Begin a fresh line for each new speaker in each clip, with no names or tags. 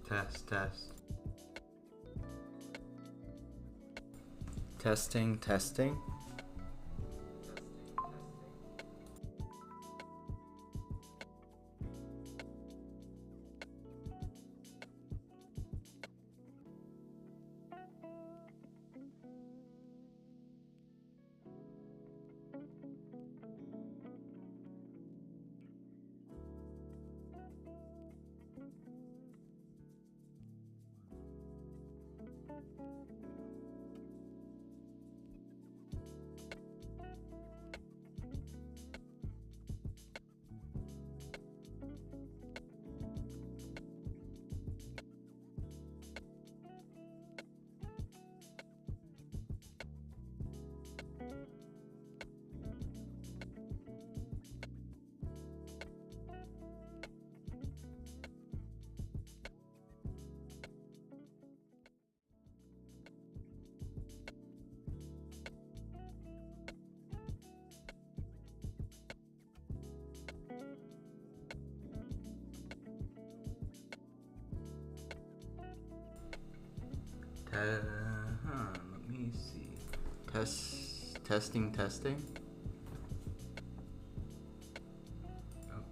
Test, test. Testing, testing. Let me see. Testing, testing. Oh.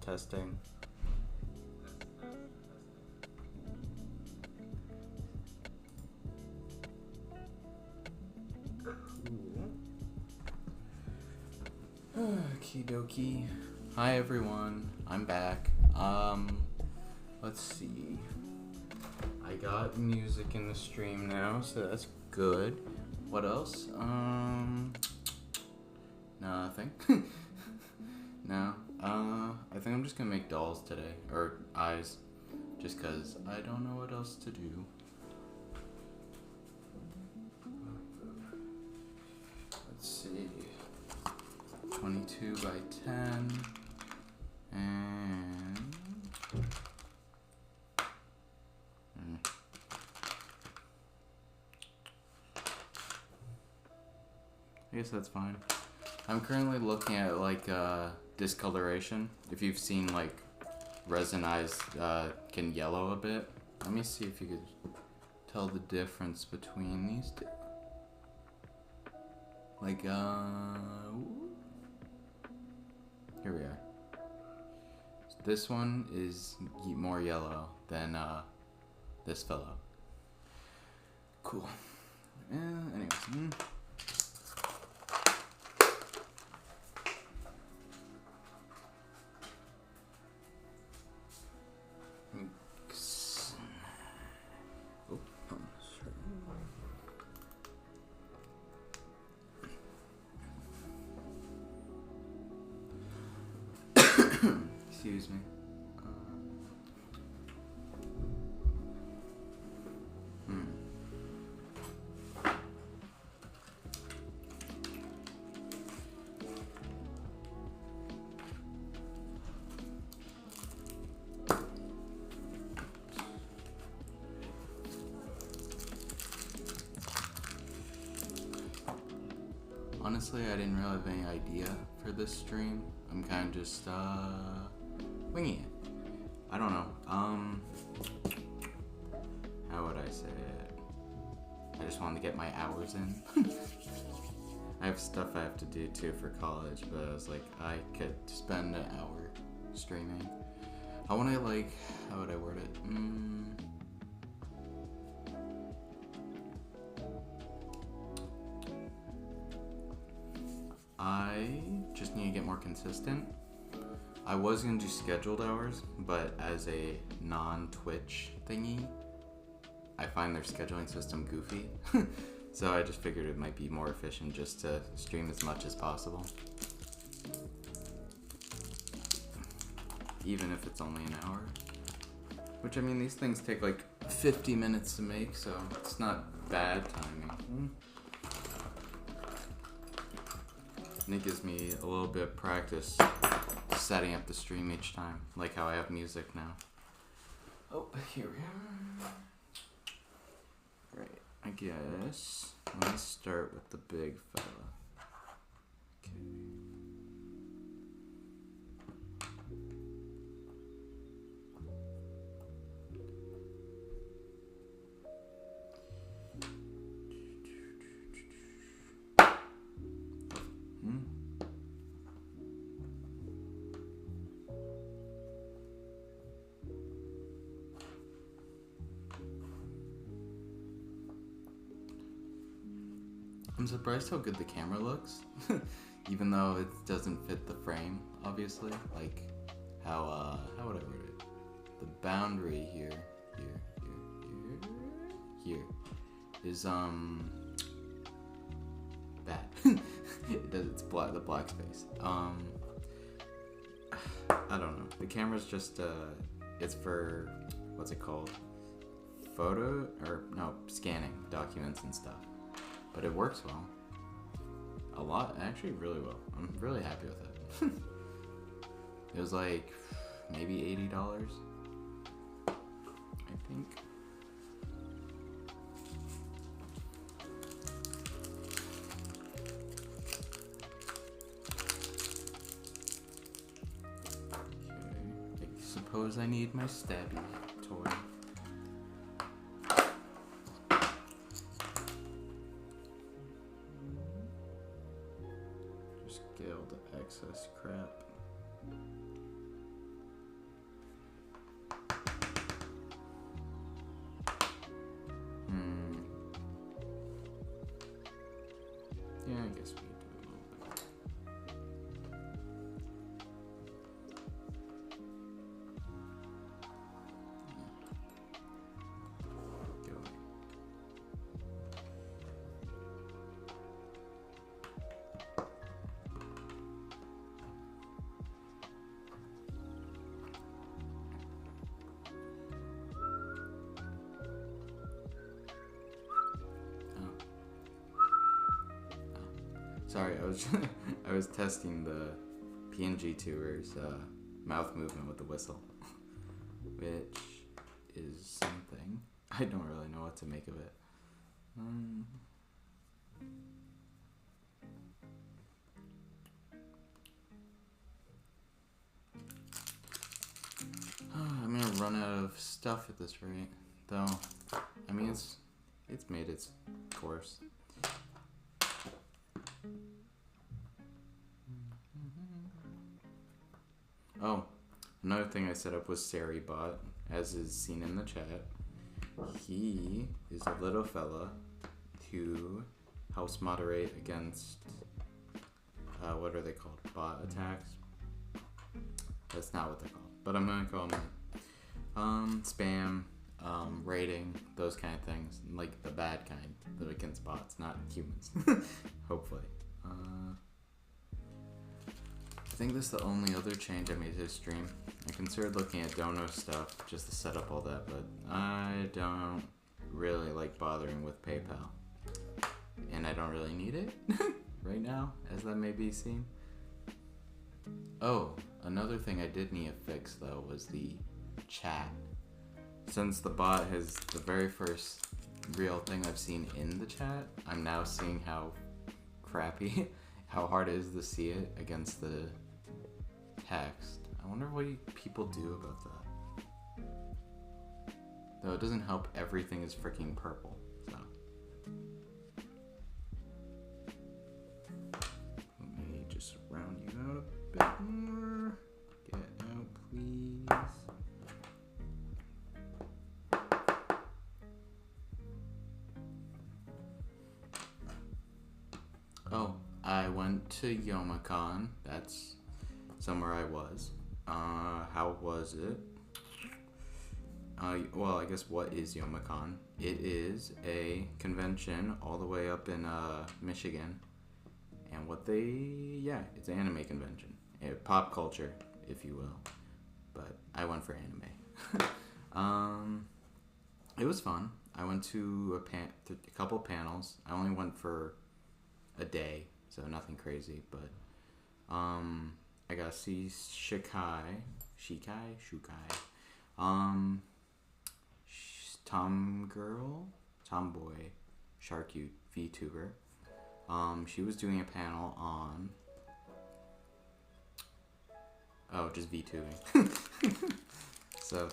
Testing. Okie dokie. Hi everyone, I'm back. Let's see. I got music in the stream now, so that's good. What else? Nothing. No. I think I'm just gonna make dolls today, or eyes, just cause I don't know what else to do. Let's see. 22 by 10, and I guess that's fine. I'm currently looking at like discoloration. If you've seen like resin eyes can yellow a bit. Let me see if you could tell the difference between these two. Like here we are. So this one is more yellow than this fellow. Cool. Anyways. Excuse me. Honestly, I didn't really have any idea for this stream. I'm kind of just winging it. I don't know. How would I say it? I just wanted to get my hours in. I have stuff I have to do too for college, but I was like, I could spend an hour streaming. I want to like, how would I word it? I just need to get more consistent. I was gonna do scheduled hours, but as a non-Twitch thingy, I find their scheduling system goofy. So I just figured it might be more efficient just to stream as much as possible. Even if it's only an hour. Which, I mean, these things take like 50 minutes to make, so it's not bad timing. And it gives me a little bit of practice setting up the stream each time, like how I have music now. Oh, here we are. Right, I guess let's start with the big fella. Okay. I'm surprised how good the camera looks, even though it doesn't fit the frame, obviously. Like, how would I word it? The boundary here is, bad. It's black, the black space. I don't know. The camera's just, it's for, what's it called? Scanning documents and stuff. But it works well. A lot, actually really well. I'm really happy with it. It was like, maybe $80, I think. Okay, I suppose I need my stabby toy. Scaled excess crap. Yeah, I guess we do a little bit. Go. Sorry, I was testing the PNG Tour's mouth movement with the whistle, which is something. I don't really know what to make of it. I'm gonna run out of stuff at this rate, though. I mean, it's made its course. Oh, another thing I set up was SariBot, as is seen in the chat. He is a little fella who helps moderate against, what are they called? Bot attacks? That's not what they're called, but I'm gonna call them spam, rating, those kind of things. Like the bad kind, that against bots, not humans. Hopefully. I think this is the only other change I made to this stream. I considered looking at Dono stuff just to set up all that, but I don't really like bothering with PayPal. And I don't really need it right now, as that may be seen. Oh, another thing I did need to fix though was the chat. Since the bot has the very first real thing I've seen in the chat, I'm now seeing how crappy, how hard it is to see it against the text. I wonder what people do about that. Though it doesn't help, everything is freaking purple, so. Let me just round you out a bit more. Get out, please. Oh, I went to Youmacon. That's somewhere I was. How was it? Well, I guess what is Youmacon? It is a convention all the way up in Michigan. And it's an anime convention. Pop culture, if you will. But I went for anime. It was fun. I went to a couple panels. I only went for a day, so nothing crazy, but I got to see Shukai, Tomboy, Shark VTuber. She was doing a panel on, just VTubing. So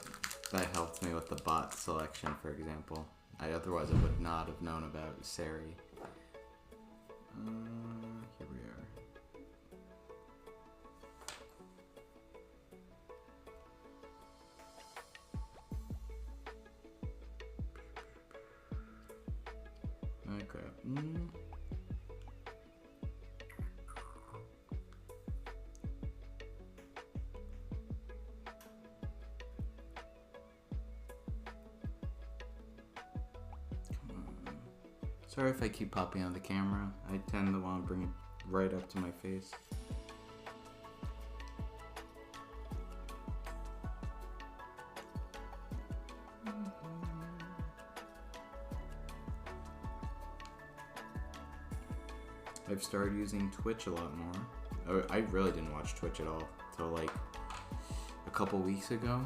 that helped me with the bot selection, for example. Otherwise I would not have known about Sari. Here we are. Okay. Sorry if I keep popping on the camera. I tend to want to bring it right up to my face. I've started using Twitch a lot more. I really didn't watch Twitch at all till like a couple weeks ago.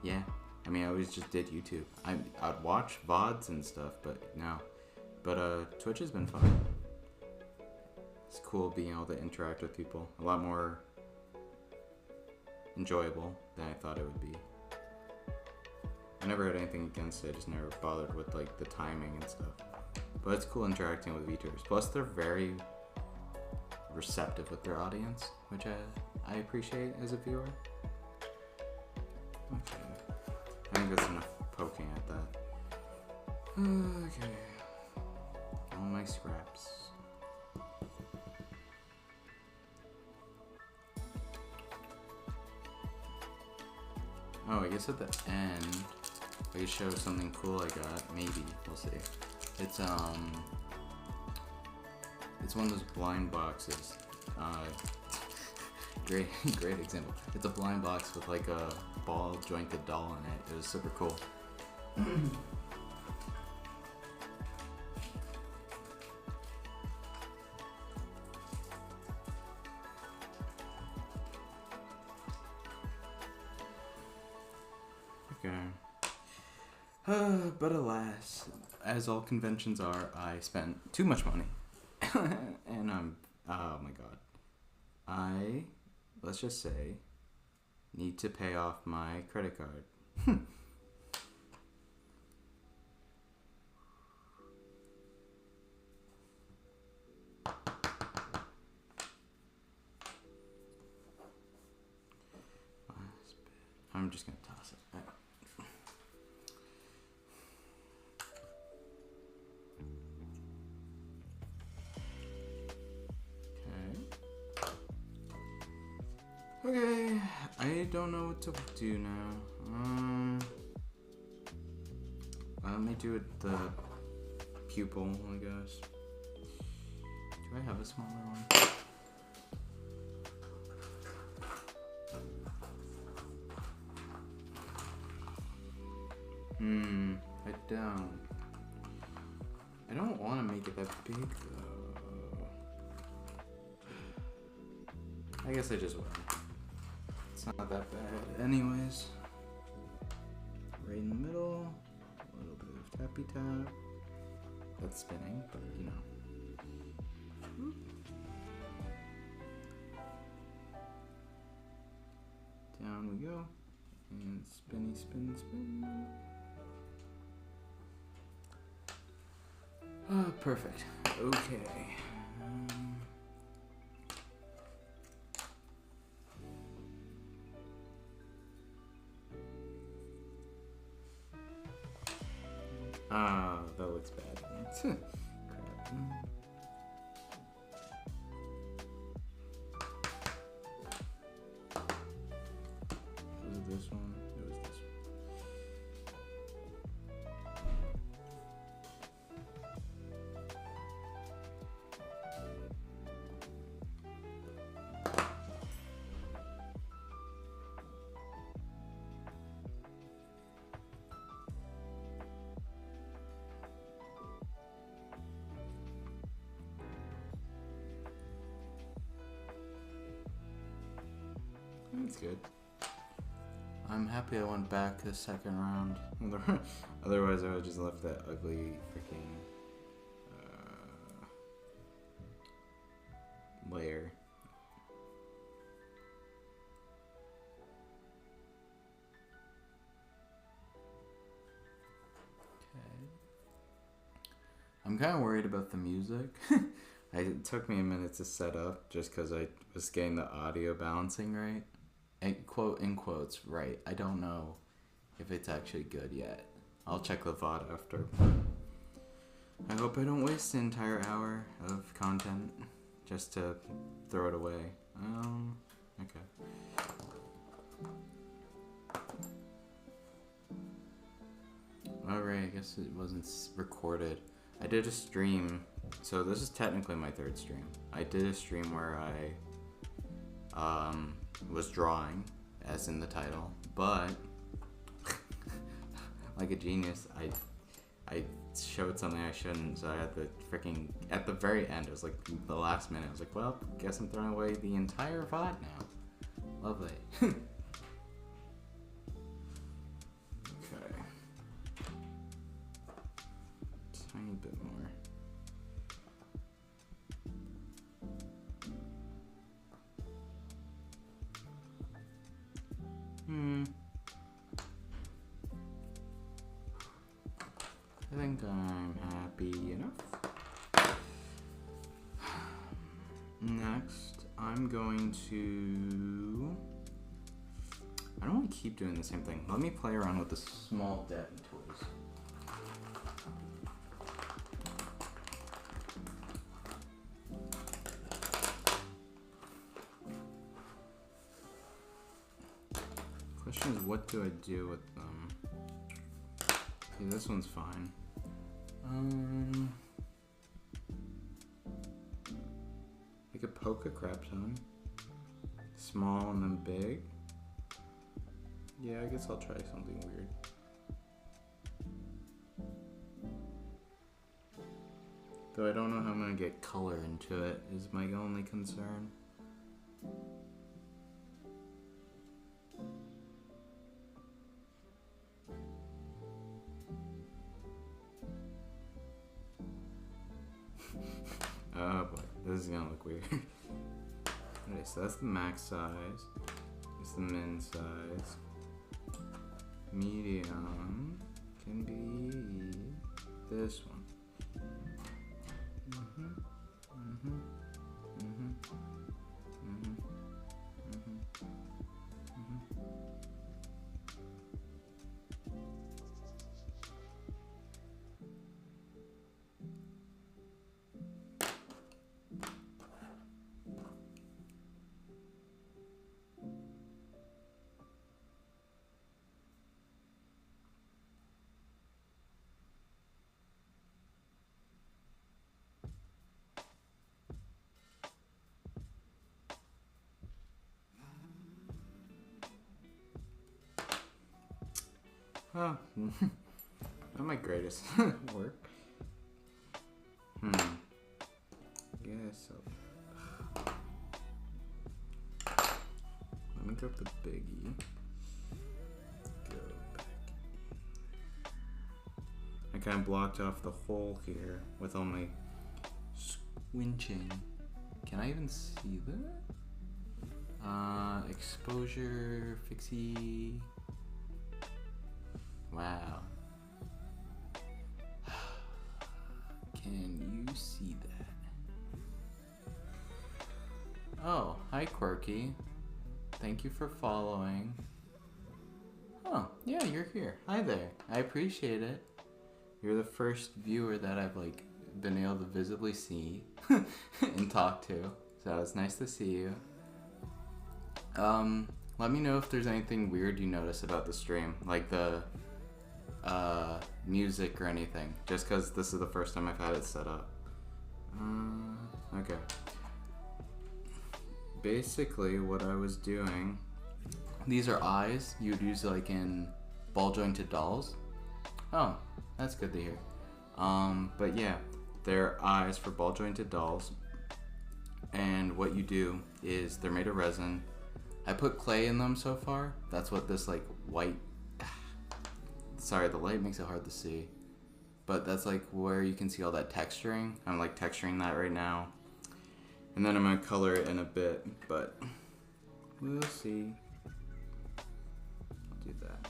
Yeah. I mean, I always just did YouTube. I'd watch VODs and stuff, but no. But Twitch has been fun. It's cool being able to interact with people. A lot more enjoyable than I thought it would be. I never had anything against it. I just never bothered with like the timing and stuff. But it's cool interacting with VTubers. Plus, they're very receptive with their audience, which I appreciate as a viewer. Okay. I think that's enough poking at that. Okay. All my scraps. Oh, I guess at the end, I can show something cool I got. Maybe. We'll see. It's one of those blind boxes. Great example. It's a blind box with like a ball jointed doll in it. It was super cool. Okay. But alas, as all conventions are, I spent too much money. And oh my god. Let's just say, need to pay off my credit card. I'm just gonna toss it. Okay, I don't know what to do now. Let me do it the pupil, I guess. Do I have a smaller one? I don't. I don't want to make it that big though. I guess I just will. It's not that bad anyways. Right in the middle, a little bit of tappy tap. That's spinning, but you know. Down we go. And spinny, spin, spin. Oh, perfect. Okay. That looks bad. Crap. Was it this one? It was this one. That's good. I'm happy I went back the second round. Otherwise, I would have just left that ugly freaking layer. Okay. I'm kind of worried about the music. It took me a minute to set up just because I was getting the audio balancing right. And quote in quotes, right. I don't know if it's actually good yet. I'll check the VOD after. I hope I don't waste an entire hour of content just to throw it away. Okay. Oh right, I guess it wasn't recorded. I did a stream, so this is technically my third stream. I did a stream where I was drawing, as in the title, but like a genius, I showed something I shouldn't, so I had to freaking, at the very end, it was like the last minute, I was like, well, guess I'm throwing away the entire VOD now. Lovely. Okay. Tiny bit more. I think I'm happy enough. Next, I'm going to... I don't want to keep doing the same thing. Let me play around with the small Devon toys. Question is, what do I do with them? See, this one's fine. I could poke a crap ton. Small and then big. Yeah, I guess I'll try something weird. Though I don't know how I'm gonna get color into it, is my only concern. Oh boy, this is gonna look weird. Okay, so that's the max size. It's the min size. Medium can be this one. Oh, not my greatest work. Guess so. Let me grab the biggie. Go back. I kind of blocked off the hole here with all my squinching. Can I even see that? Exposure, fixie. Wow. Can you see that? Oh, hi Quirky. Thank you for following. Oh, yeah, you're here. Hi there. I appreciate it. You're the first viewer that I've like been able to visibly see and talk to. So it's nice to see you. Let me know if there's anything weird you notice about the stream, like the music or anything, just because this is the first time I've had it set up. Okay. Basically, what I was doing, these are eyes you'd use like in ball jointed dolls. Oh, that's good to hear. But yeah, they're eyes for ball jointed dolls. And what you do is they're made of resin. I put clay in them so far. That's what this like white, sorry, the light makes it hard to see, but that's like where you can see all that texturing. I'm like texturing that right now, and then I'm gonna color it in a bit, but we'll see. I'll do that.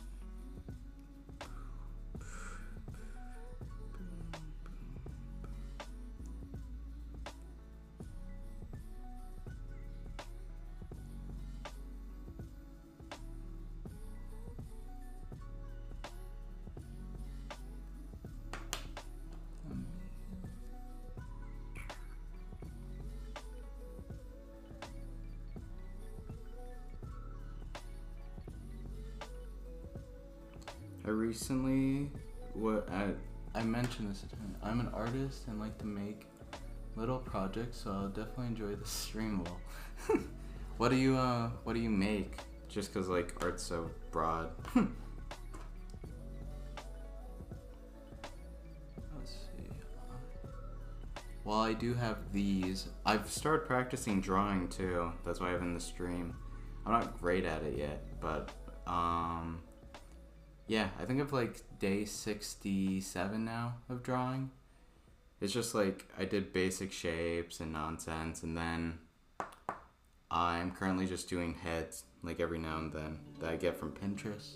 I recently what I mentioned this. I'm an artist and like to make little projects, so I'll definitely enjoy the stream well. What do you make? Just cause like art's so broad. Let's see. Well, I do have these. I've started practicing drawing too. That's why I have in the stream. I'm not great at it yet, but yeah, I think I've like day 67 now of drawing. It's just like I did basic shapes and nonsense, and then I'm currently just doing heads like every now and then that I get from Pinterest.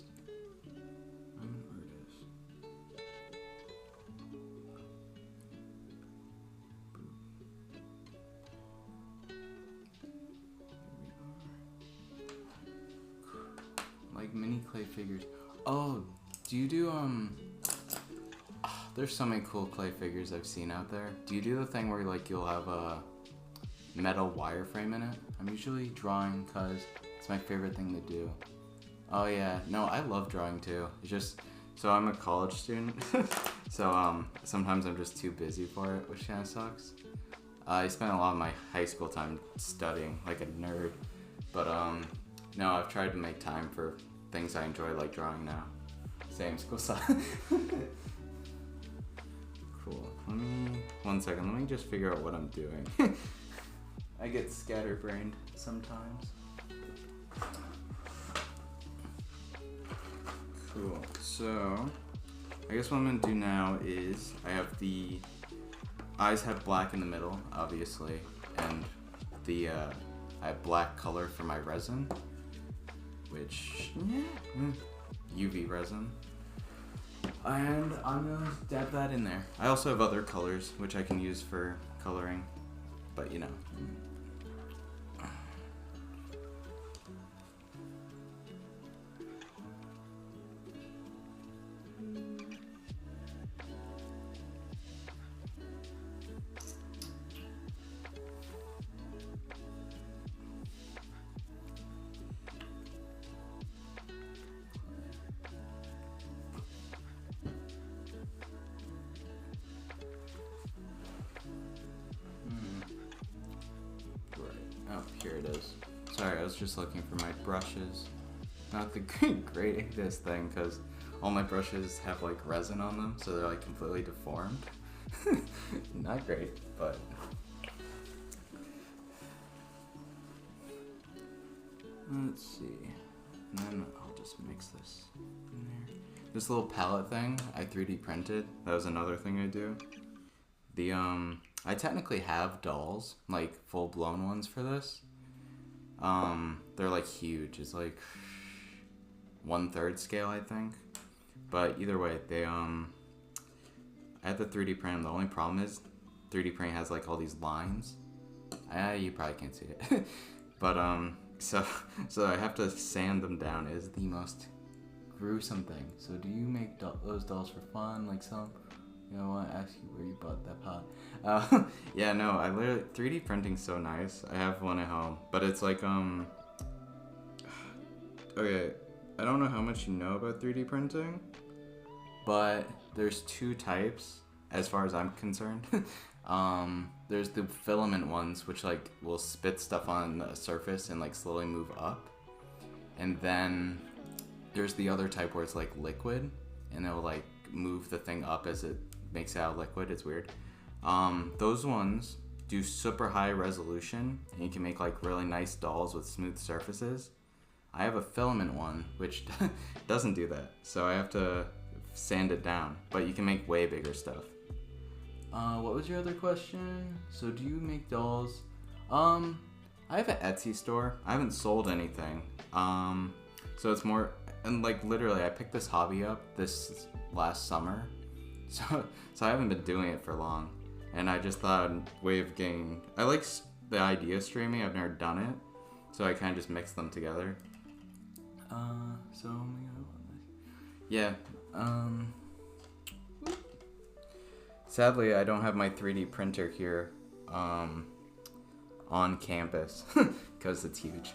I'm an artist. Like mini clay figures. Oh, do you do there's so many cool clay figures I've seen out there. Do you do the thing where like you'll have a metal wireframe in it? I'm usually drawing because it's my favorite thing to do. Oh yeah, no, I love drawing too. It's just, so I'm a college student, so sometimes I'm just too busy for it, which kind of sucks. I spent a lot of my high school time studying like a nerd, but no, I've tried to make time for things I enjoy like drawing now. Same school side. Cool. One second, let me just figure out what I'm doing. I get scatterbrained sometimes. Cool. So, I guess what I'm gonna do now is I have the eyes have black in the middle, obviously, and the I have black color for my resin, which UV resin. And I'm gonna dab that in there. I also have other colors which I can use for coloring, but you know. Oh, here it is. Sorry, I was just looking for my brushes. Not the greatest thing, because all my brushes have like resin on them, so they're like completely deformed. Not great, but... Let's see. And then I'll just mix this in there. This little palette thing I 3D printed. That was another thing I do. The I technically have dolls, like full-blown ones for this. They're like huge. It's like 1/3 scale, I think. But either way, they I had the 3D print. The only problem is 3D printing has like all these lines. You probably can't see it. But so I have to sand them down. It is the most gruesome thing. So do you make those dolls for fun? Like some, you know, I want to ask you where you bought that pot. Yeah, no, I literally 3D printing's so nice. I have one at home, but it's like okay, I don't know how much you know about 3D printing, but there's two types as far as I'm concerned. There's the filament ones, which like will spit stuff on the surface and like slowly move up, and then there's the other type where it's like liquid and it'll like move the thing up as it makes it out liquid. It's weird. Those ones do super high resolution and you can make like really nice dolls with smooth surfaces. I have a filament one which doesn't do that, so I have to sand it down, but you can make way bigger stuff. What was your other question? So do you make dolls? I have an Etsy store. I haven't sold anything. So it's more, and like literally I picked this hobby up this last summer. So I haven't been doing it for long. And I just thought a way of getting, I like the idea of streaming. I've never done it. So I kind of just mix them together. Yeah. Sadly, I don't have my 3D printer here on campus because it's huge.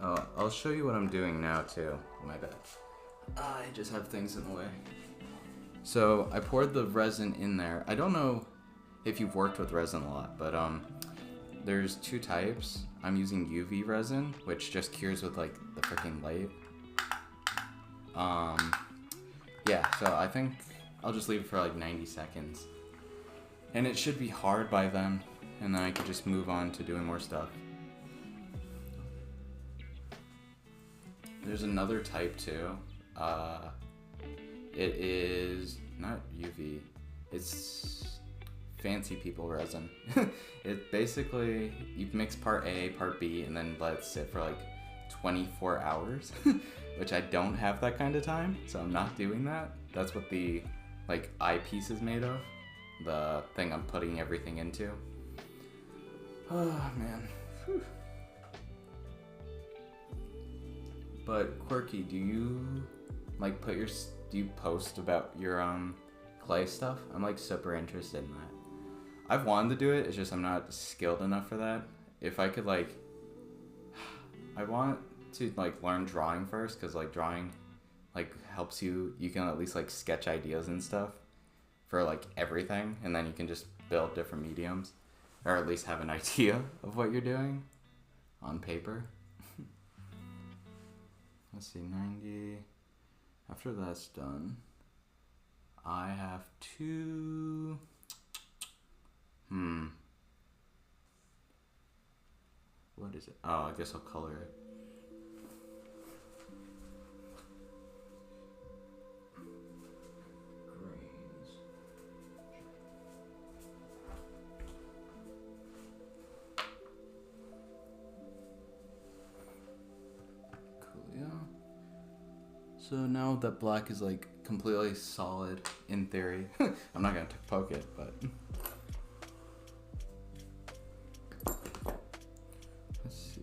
Oh, I'll show you what I'm doing now too. My bad. I just have things in the way. So I poured the resin in there. I don't know if you've worked with resin a lot, but there's two types. I'm using UV resin, which just cures with like the freaking light. Yeah, so I think I'll just leave it for like 90 seconds. And it should be hard by then, and then I could just move on to doing more stuff. There's another type too. It is not UV. It's fancy people resin. It basically, you mix part A, part B, and then let it sit for like 24 hours, which I don't have that kind of time, so I'm not doing that. That's what the like eyepiece is made of, the thing I'm putting everything into. Oh man. Whew. But Quirky, do you like do you post about your clay stuff? I'm like super interested in that. I've wanted to do it, it's just I'm not skilled enough for that. If I could like, I want to like learn drawing first, because like drawing like helps you can at least like sketch ideas and stuff for like everything, and then you can just build different mediums, or at least have an idea of what you're doing on paper. Let's see, 90. After that's done, I have to what is it? Oh, I guess I'll color it. Greens. Coolio. So now that black is like completely solid in theory. I'm not gonna poke it, but let's see.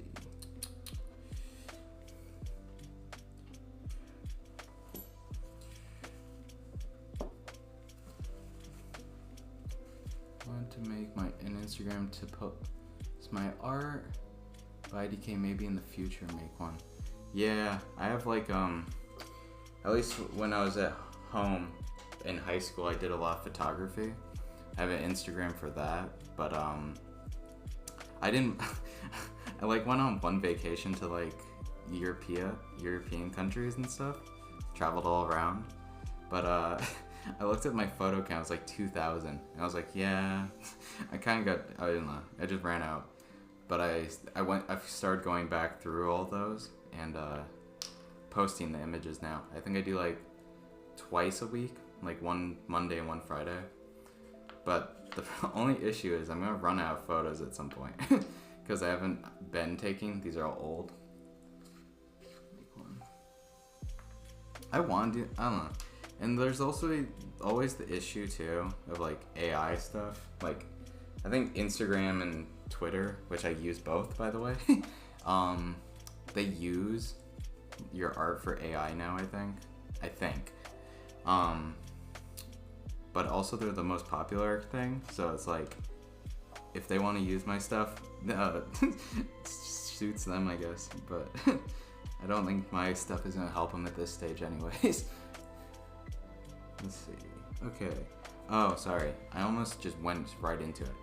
I want to make an Instagram to post my art by IDK, maybe in the future make one. Yeah, I have like at least when I was at home in high school, I did a lot of photography. I have an Instagram for that, but I didn't. I like went on one vacation to like European countries and stuff. Traveled all around, but I looked at my photo count. It was like 2,000, and I was like, yeah, I kind of got. I didn't know. I just ran out, but I started going back through all those and posting the images now. I think I do like twice a week, like one Monday and one Friday. But the only issue is I'm gonna run out of photos at some point because I haven't been taking. These are all old. I want to. I don't know. And there's also always the issue too of like AI stuff. Like I think Instagram and Twitter, which I use both by the way, they use your art for AI now, I think. But also they're the most popular thing, so it's like if they want to use my stuff, suits them, I guess. But I don't think my stuff is gonna help them at this stage anyways. Let's see. Okay. Oh, sorry. I almost just went right into it.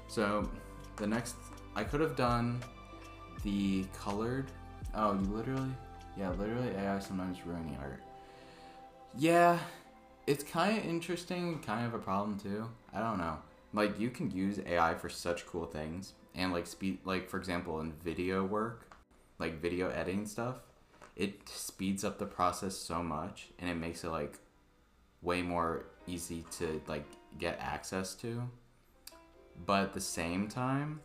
So the next, I could have done the colored. Oh, you literally? Yeah, literally AI sometimes ruining art. Yeah, it's kind of interesting, kind of a problem too. I don't know. Like, you can use AI for such cool things. And, like, like, for example, in video work, like, video editing stuff, it speeds up the process so much. And it makes it, like, way more easy to, like, get access to. But at the same time,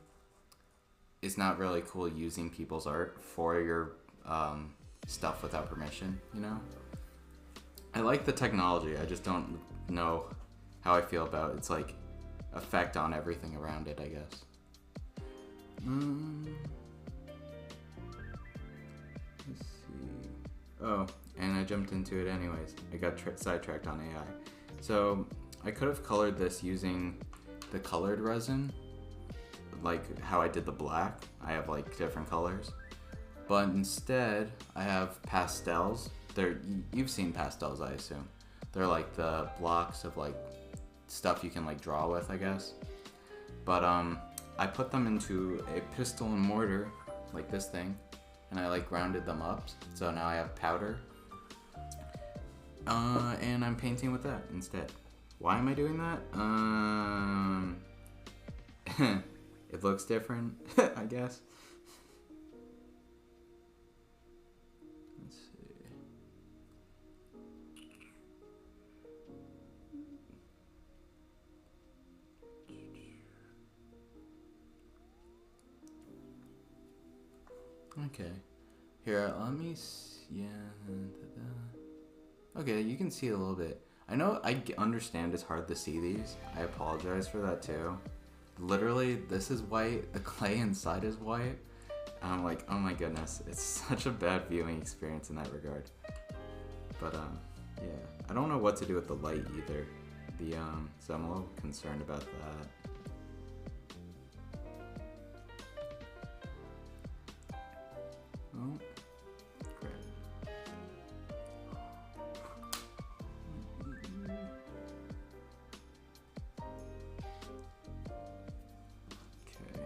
it's not really cool using people's art for your, stuff without permission, you know? I like the technology, I just don't know how I feel about its like effect on everything around it, I guess. Let's see. Oh, and I jumped into it anyways. I got sidetracked on AI. So I could have colored this using the colored resin, like how I did the black. I have like different colors. But instead, I have pastels. You've seen pastels, I assume. They're like the blocks of like stuff you can like draw with, I guess. But I put them into a pestle and mortar, like this thing, and I like grounded them up. So now I have powder. And I'm painting with that instead. Why am I doing that? It looks different, I guess. Let's see. Okay. Here, let me see. Yeah. Okay, you can see a little bit. I know, understand it's hard to see these. I apologize for that too. Literally, this is white, the clay inside is white. And I'm like, oh my goodness, it's such a bad viewing experience in that regard. But yeah, I don't know what to do with the light either. So I'm a little concerned about that. Oh, great. Okay.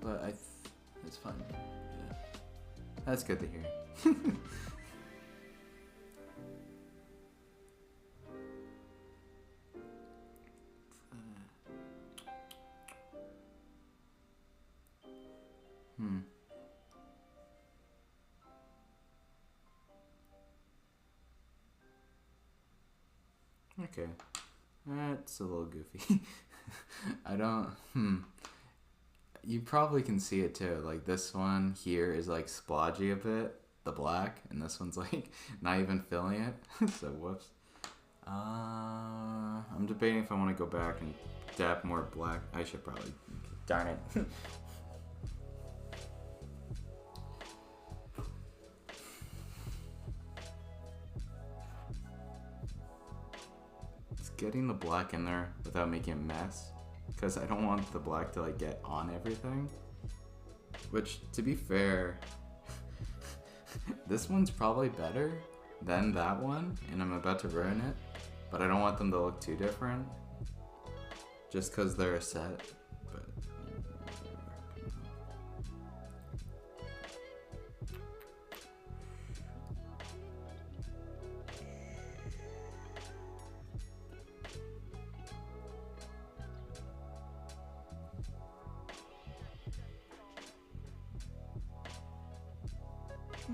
But it's fine. Yeah. That's good to hear. Okay. That's a little goofy. I don't... You probably can see it too. Like this one here is like splodgy a bit, the black, and this one's like not even filling it. So whoops. I'm debating if I want to go back and dab more black. I should probably. Darn it. It's getting the black in there without making a mess. Because I don't want the black to like get on everything. Which, to be fair, this one's probably better than that one, and I'm about to ruin it. But I don't want them to look too different. Just because they're a set. But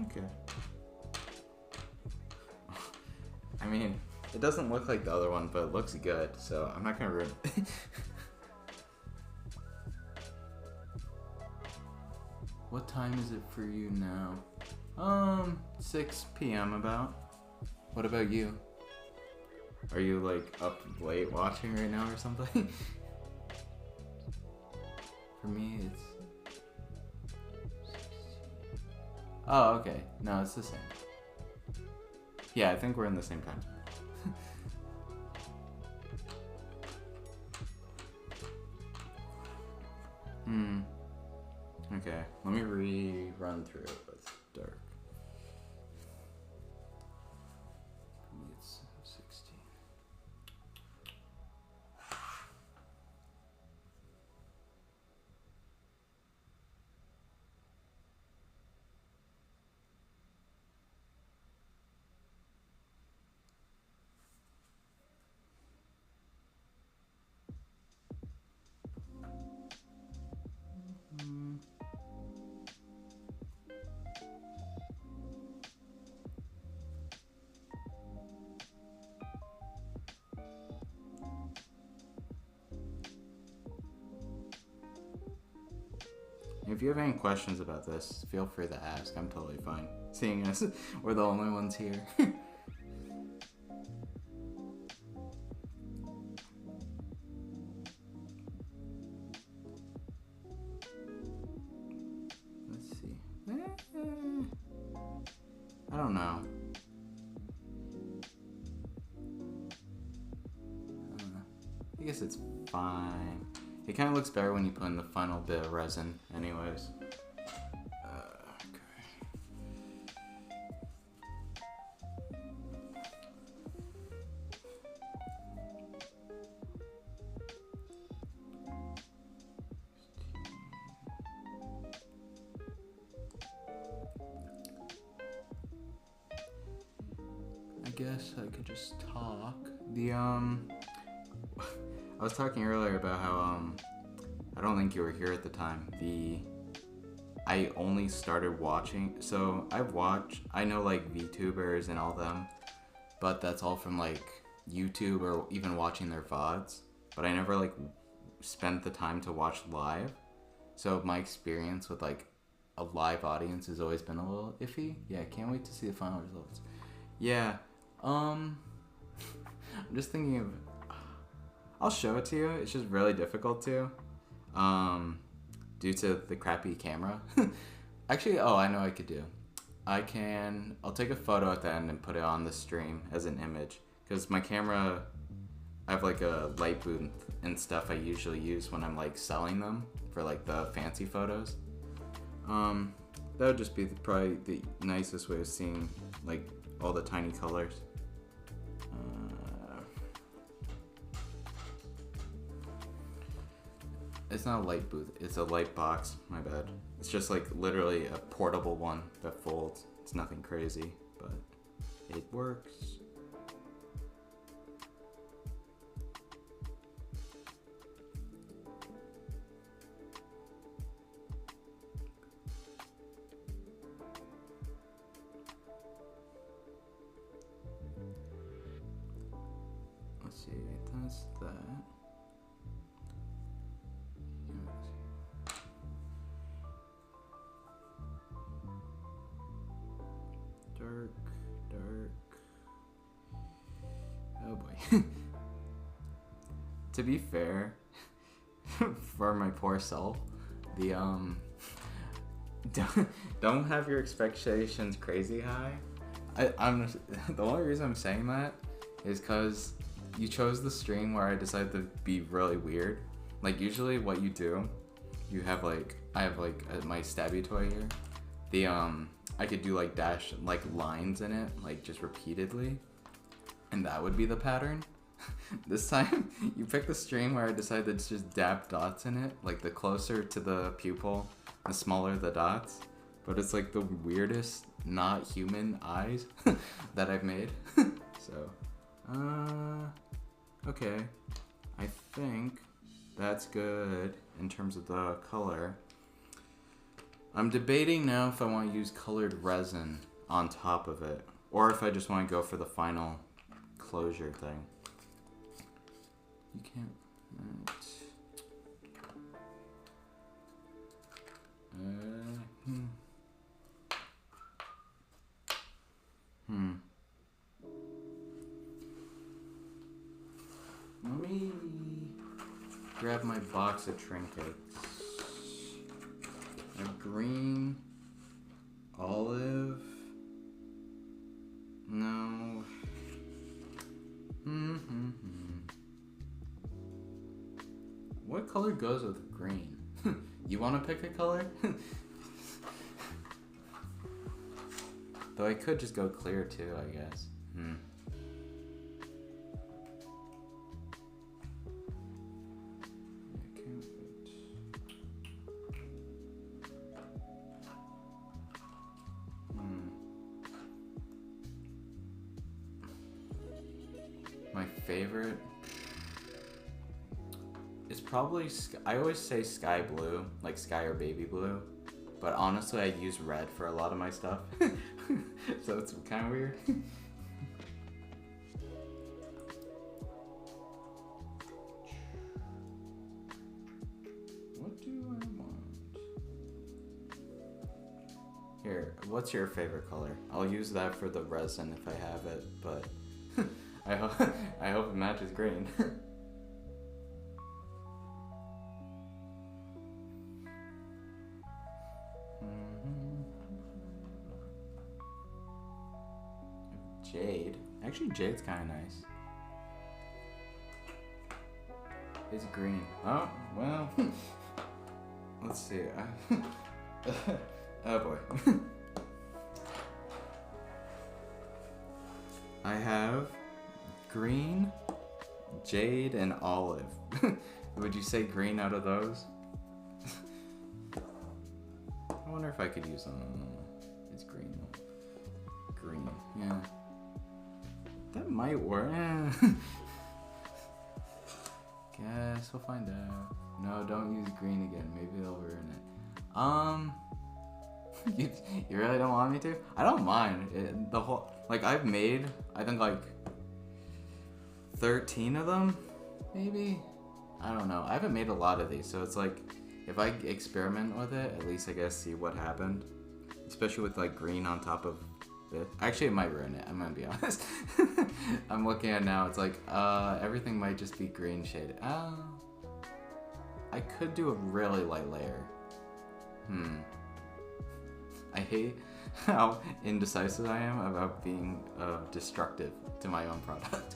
okay. I mean, it doesn't look like the other one, but it looks good, so I'm not gonna ruin it. What time is it for you now? 6 p.m. about. What about you? Are you like up late watching right now or something? For me, it's... Oh, okay. No, it's the same. Yeah, I think we're in the same time. Okay, let me rerun through it with dark. For me, it's 16. If you have any questions about this, feel free to ask. I'm totally fine. Seeing as we're the only ones here. Let's see. I don't know. I guess it's fine. It kind of looks better when you put in the final bit of resin anyways. guess I could just talk. I was talking earlier about how I don't think you were here at the time. I only started watching, so I know like VTubers and all them, but that's all from like YouTube or even watching their VODs. But I never like spent the time to watch live. So my experience with like a live audience has always been a little iffy. Yeah, can't wait to see the final results. Yeah, I'm just thinking of. I'll show it to you. It's just really difficult to, due to the crappy camera. Actually, I know what I could do. I'll take a photo at the end and put it on the stream as an image. Because my camera, I have like a light booth and stuff I usually use when I'm like selling them for like the fancy photos. That would just be probably the nicest way of seeing like all the tiny colors. It's not a light booth, it's a light box, my bad. It's just like literally a portable one that folds. It's nothing crazy, but it works. Let's see, that's that. Dark. Oh boy. To be fair, for my poor self, don't have your expectations crazy high. I'm the only reason I'm saying that is because you chose the stream where I decided to be really weird. Like usually what you do, you have like I have like my stabby toy here. I could do like dash like lines in it, like just repeatedly, and that would be the pattern. This time you picked the stream where I decided to just dab dots in it, like the closer to the pupil, the smaller the dots. But it's like the weirdest not human eyes that I've made. So, okay, I think that's good in terms of the color. I'm debating now if I want to use colored resin on top of it, or if I just want to go for the final closure thing. You can't. Let me grab my box of trinkets. A green, olive, no. What color goes with green? You want to pick a color? Though I could just go clear too, I guess. My favorite is probably I always say sky blue, like sky or baby blue, but honestly I use red for a lot of my stuff. So it's kind of weird. What do I want? Here, what's your favorite color? I'll use that for the resin if I have it, but I hope it matches green. Jade. Actually, jade's kind of nice. It's green. Oh, well. Let's see. Oh boy. I have green, jade, and olive. Would you say green out of those? I wonder if I could use them. It's green. Green, yeah. might work. Guess we'll find out. No, don't use green again. Maybe they'll ruin it. You really don't want me to? I don't mind. The whole, like, I've made, I think, like, 13 of them, maybe? I don't know. I haven't made a lot of these, so it's like, if I experiment with it, at least I guess see what happened. Especially with, like, green on top of this. Actually, it might ruin it, I'm gonna be honest. I'm looking at it now, it's like, everything might just be green shaded. I could do a really light layer. I hate how indecisive I am about being destructive to my own product.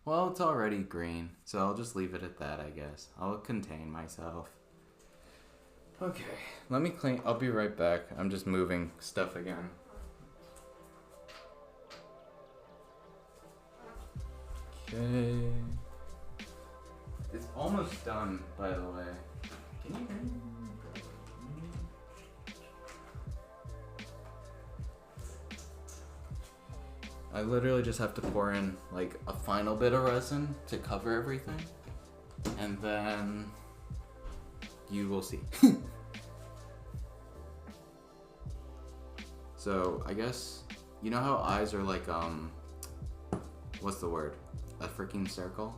Well, it's already green, so I'll just leave it at that, I guess. I'll contain myself. Okay, let me clean. I'll be right back. I'm just moving stuff again. Okay. It's almost done, by the way. Can you hear me? I literally just have to pour in like a final bit of resin to cover everything, and then you will see. So I guess, you know how eyes are like, what's the word? A freaking circle?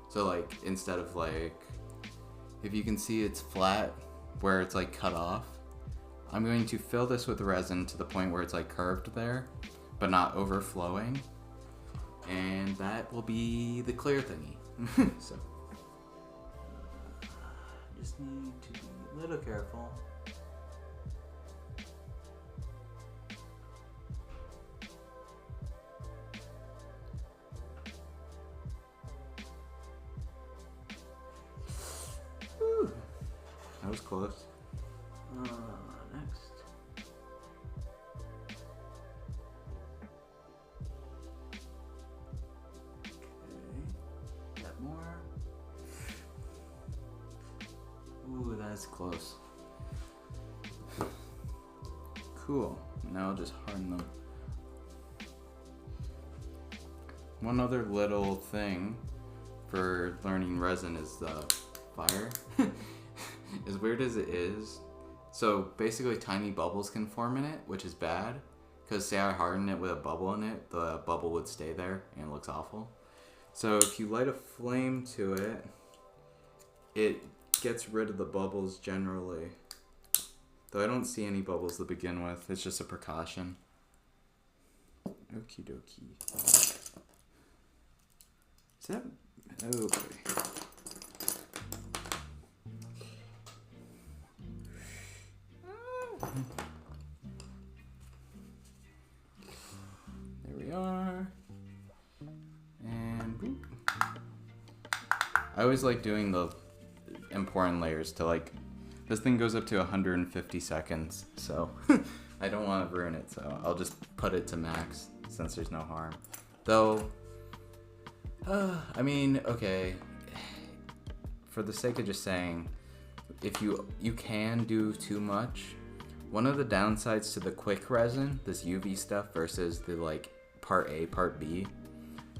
So like, instead of like, if you can see it's flat where it's like cut off, I'm going to fill this with resin to the point where it's like curved there, but not overflowing. And that will be the clear thingy. So, just need to be a little careful. Whew. That was close. Next. Okay. Got more. Ooh, that's close. Cool. Now I'll just harden them. One other little thing for learning resin is the fire. As weird as it is, so basically tiny bubbles can form in it, which is bad, because say I harden it with a bubble in it, the bubble would stay there and it looks awful. So if you light a flame to it, it gets rid of the bubbles generally. Though I don't see any bubbles to begin with, it's just a precaution. Okie dokie. Is that, oh boy. There we are. And boop. I always like doing the important layers to like, this thing goes up to 150 seconds, so I don't want to ruin it, so I'll just put it to max since there's no harm. Though, I mean, okay, for the sake of just saying, if you can do too much. One of the downsides to the quick resin, this UV stuff versus the like part A, part B.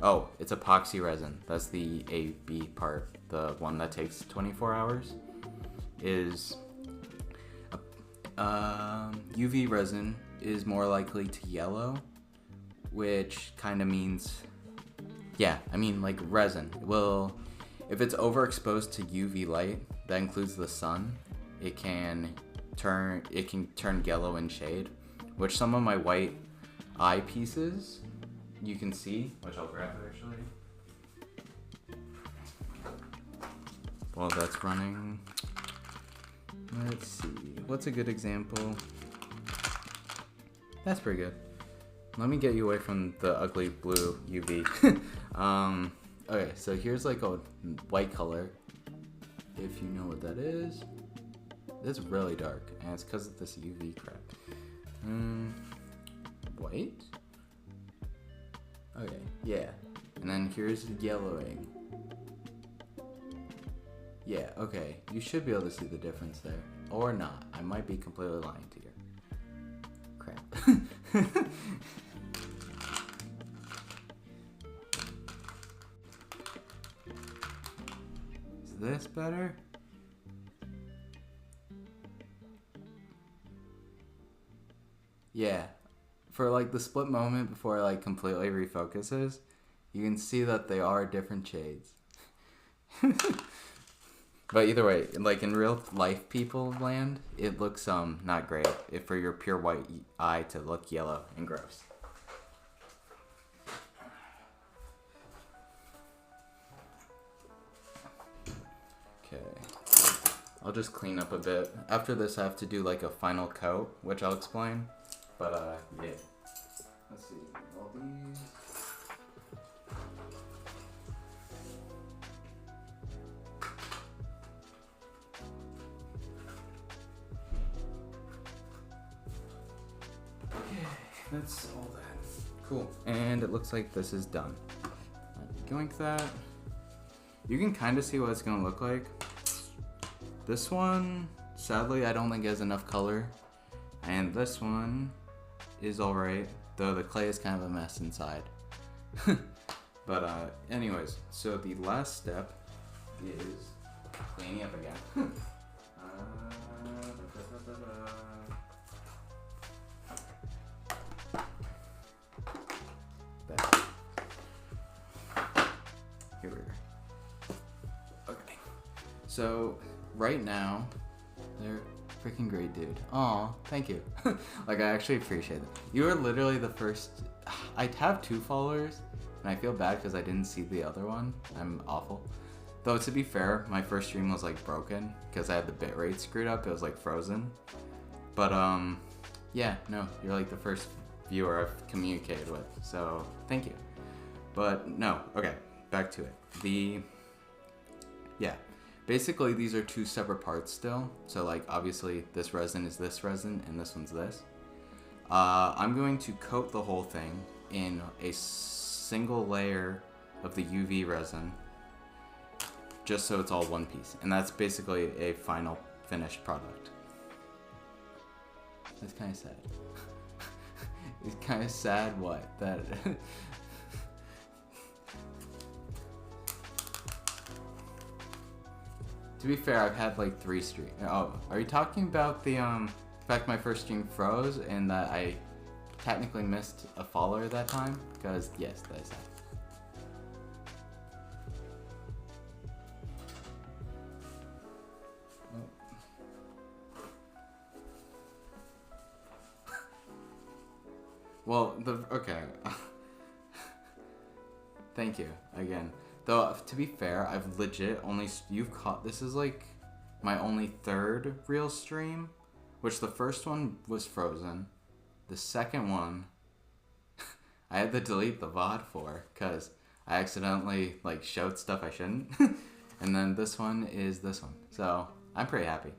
Oh, it's epoxy resin. That's the AB part, the one that takes 24 hours. Is UV resin is more likely to yellow, which kind of means, yeah, I mean like resin. Well, if it's overexposed to UV light, that includes the sun, it can turn yellow in shade, which some of my white eyepieces you can see, which I'll grab actually. While that's running, let's see, what's a good example? That's pretty good. Let me get you away from the ugly blue UV. Okay, so here's like a white color, if you know what that is. It's really dark, and it's because of this UV crap. White? Okay, yeah. And then here's the yellowing. Yeah, okay. You should be able to see the difference there. Or not. I might be completely lying to you. Crap. Is this better? Yeah. For like the split moment before it like completely refocuses, you can see that they are different shades. But either way, like in real life people land, it looks not great if for your pure white eye to look yellow and gross. Okay. I'll just clean up a bit. After this I have to do like a final coat, which I'll explain. But yeah. Let's see. All these. That's all that. Cool. And it looks like this is done. Yoink that. You can kind of see what it's going to look like. This one, sadly, I don't think has enough color. And this one is alright, though the clay is kind of a mess inside. But anyways, so the last step is cleaning up again. Here we go. Okay. So, right now, they're freaking great, dude. Aw, thank you. Like, I actually appreciate it. You are literally the first... I have 2 followers, and I feel bad because I didn't see the other one. I'm awful. Though, to be fair, my first stream was, like, broken because I had the bitrate screwed up. It was, like, frozen. But, yeah, no, you're, like, the first viewer I've communicated with. So, thank you. But, no, okay. Back to it. Yeah, basically these are 2 separate parts still. So like obviously this resin is this resin and this one's this. I'm going to coat the whole thing in a single layer of the UV resin, just so it's all one piece. And that's basically a final finished product. It's kind of sad. It's kind of sad what? That... To be fair, I've had like 3 streams. Oh, are you talking about the fact my first stream froze and that I technically missed a follower that time? Because yes, that is that. Well, okay. Thank you again. Though, to be fair, I've legit only... This is, like, my only 3rd real stream. Which the first one was frozen. The second one... I had to delete the VOD for. Because I accidentally, like, showed stuff I shouldn't. And then this one is this one. So, I'm pretty happy.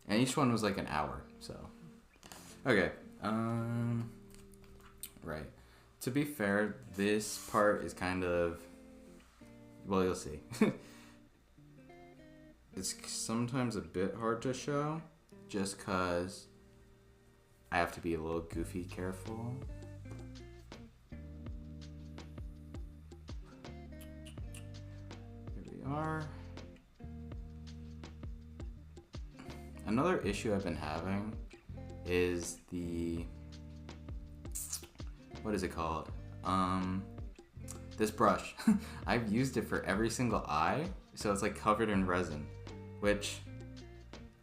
And each one was, like, an hour. So... Okay. Right. To be fair, this part is kind of... Well, you'll see. It's sometimes a bit hard to show, just because I have to be a little goofy careful. Here we are. Another issue I've been having is the... What is it called? This brush. I've used it for every single eye, so it's like covered in resin, which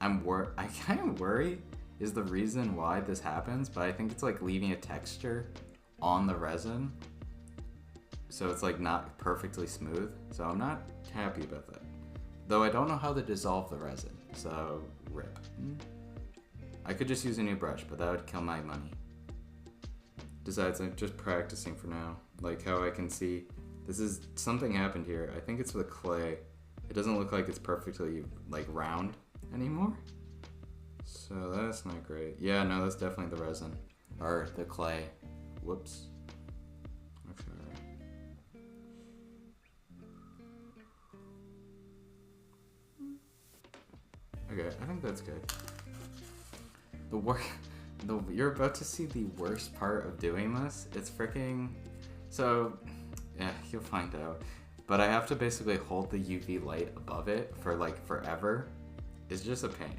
I kind of worry is the reason why this happens, but I think it's like leaving a texture on the resin, so it's like not perfectly smooth, so I'm not happy about that. Though I don't know how to dissolve the resin, so rip. I could just use a new brush, but that would kill my money. Besides, I'm just practicing for now. Like how I can see, this is, something happened here. I think it's with clay. It doesn't look like it's perfectly like round anymore. So that's not great. Yeah, no, that's definitely the resin. Or the clay. Whoops. Okay. good. I think that's good. You're about to see the worst part of doing this. It's freaking... So, yeah, you'll find out. But I have to basically hold the UV light above it for like forever. It's just a pain.